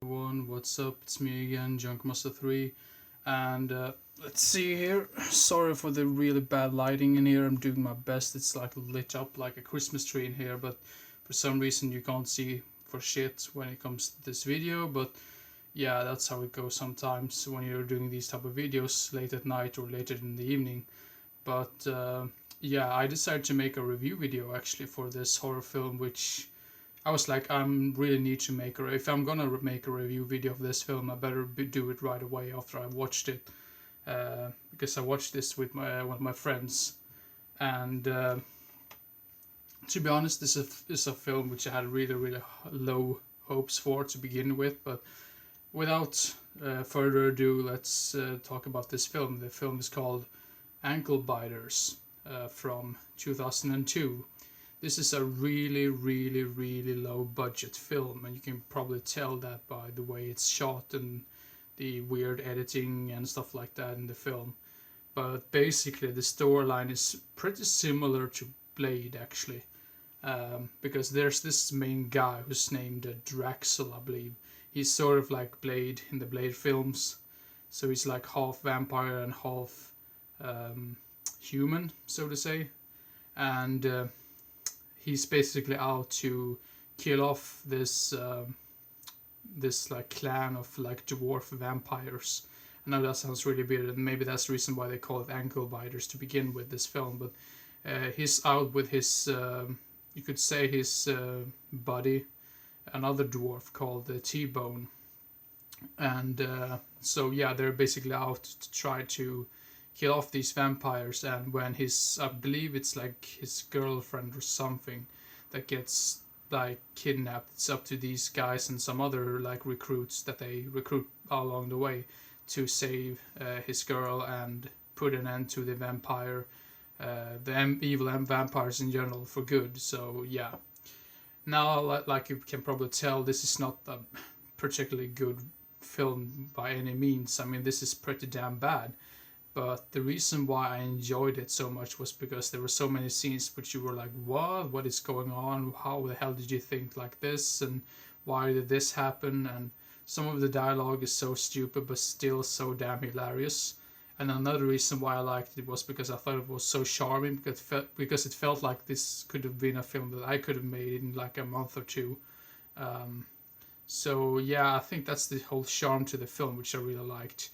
Everyone, what's up? It's me again, Junkmaster3, and let's see here. Sorry for the really bad lighting in here. I'm doing my best. It's like lit up like a Christmas tree in here, but for some reason you can't see for shit when it comes to this video. But yeah, that's how it goes sometimes when you're doing these type of videos late at night or later in the evening. But yeah, I decided to make a review video actually for this horror film, which I was like, I'm really need to make if I'm gonna make a review video of this film, I better do it right away after I watched it, because I watched this with one of my friends, and to be honest, this is a film which I had really low hopes for to begin with, but without further ado, let's talk about this film. The film is called Ankle Biters from 2002. This is a really low budget film, and you can probably tell that by the way it's shot and the weird editing and stuff like that in the film. But basically, the storyline is pretty similar to Blade, actually, because there's this main guy who's named Draxel, I believe. He's sort of like Blade in the Blade films, so he's like half vampire and half human, so to say, and he's basically out to kill off this like clan of like dwarf vampires. I know that sounds really weird, and maybe that's the reason why they call it ankle biters to begin with this film. But he's out with his, you could say his buddy, another dwarf called T-Bone, and so yeah, they're basically out to try to kill off these vampires. And when his, I believe it's like his girlfriend or something that gets like kidnapped, it's up to these guys and some other like recruits that they recruit along the way to save his girl and put an end to the vampire, the evil vampires in general for good. So yeah, now like you can probably tell, this is not a particularly good film by any means. I mean, this is pretty damn bad. But the reason why I enjoyed it so much was because there were so many scenes which you were like, what? What is going on? How the hell did you think like this? And why did this happen? And some of the dialogue is so stupid but still so damn hilarious. And another reason why I liked it was because I thought it was so charming, because it felt like this could have been a film that I could have made in like a month or two. So yeah, I think that's the whole charm to the film, which I really liked.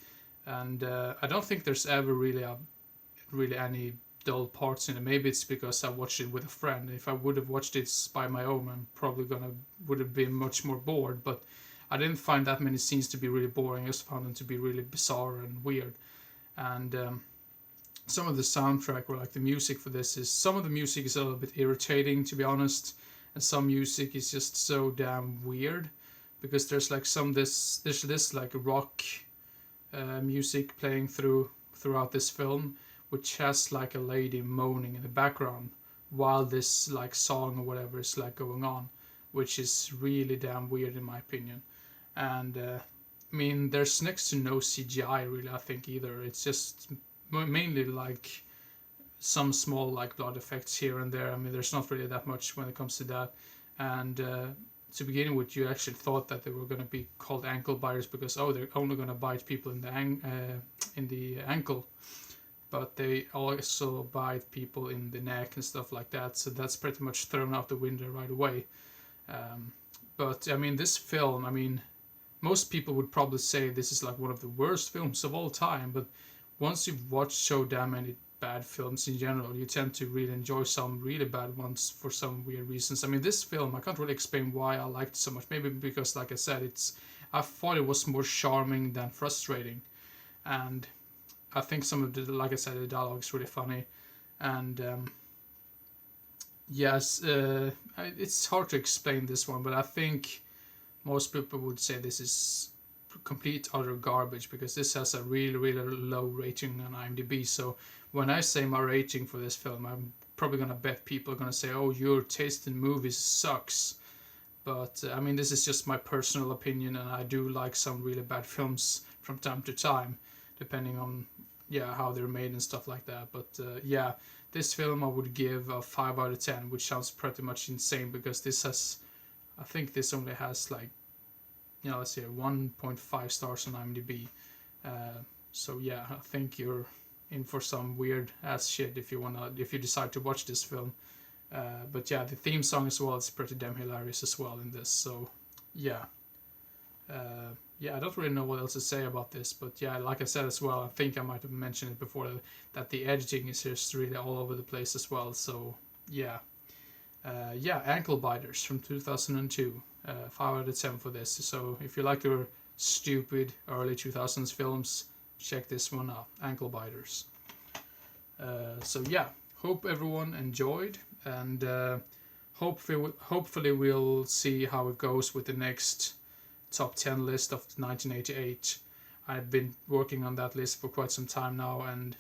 And I don't think there's ever really any dull parts in it. Maybe it's because I watched it with a friend. If I would have watched it by my own, I'm probably would have been much more bored. But I didn't find that many scenes to be really boring. I just found them to be really bizarre and weird. And some of the soundtrack, or like the music for this, is some of the music is a little bit irritating, to be honest, and some music is just so damn weird, because there's like there's this like rock music playing throughout this film, which has like a lady moaning in the background while this like song or whatever is like going on, which is really damn weird in my opinion. And I mean, there's next to no CGI really, I think, either. It's just mainly like some small like blood effects here and there. I mean, there's not really that much when it comes to that. And to begin with, you actually thought that they were going to be called ankle biters because, oh, they're only going to bite people in the ankle, but they also bite people in the neck and stuff like that. So that's pretty much thrown out the window right away. But I mean, this film, I mean, most people would probably say this is like one of the worst films of all time. But once you've watched so damn many bad films in general, you tend to really enjoy some really bad ones for some weird reasons. I mean, this film, I can't really explain why I liked it so much. Maybe because, like I said, I thought it was more charming than frustrating, and I think some of the, like I said, the dialogue is really funny, and yes, it's hard to explain this one, but I think most people would say this is complete utter garbage, because this has a really low rating on IMDb. So when I say my rating for this film, I'm probably gonna bet people are gonna say, "Oh, your taste in movies sucks." But I mean, this is just my personal opinion, and I do like some really bad films from time to time, depending on how they're made and stuff like that. But yeah, this film I would give a 5 out of 10, which sounds pretty much insane because I think this only has like yeah, let's see, 1.5 stars on IMDb. So yeah, I think you're in for some weird ass shit if you decide to watch this film. But yeah, the theme song as well is pretty damn hilarious as well in this. So yeah, yeah, I don't really know what else to say about this, but yeah, like I said as well, I think I might have mentioned it before that the editing is just really all over the place as well. So yeah, yeah, Ankle Biters from 2002, 5 out of 10 for this. So if you like your stupid early 2000s films, check this one out, Ankle Biters. So yeah, hope everyone enjoyed, and hopefully we'll see how it goes with the next top 10 list of 1988. I've been working on that list for quite some time now, and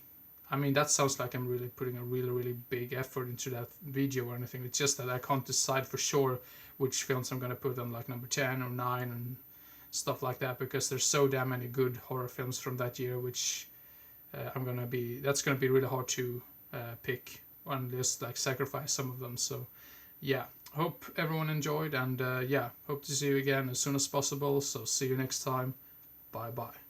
I mean, that sounds like I'm really putting a really big effort into that video or anything. It's just that I can't decide for sure which films I'm going to put on like number 10 or 9 and stuff like that, because there's so damn many good horror films from that year, which that's going to be really hard to pick and just like sacrifice some of them. So yeah, hope everyone enjoyed, and yeah, hope to see you again as soon as possible. So see you next time. Bye bye.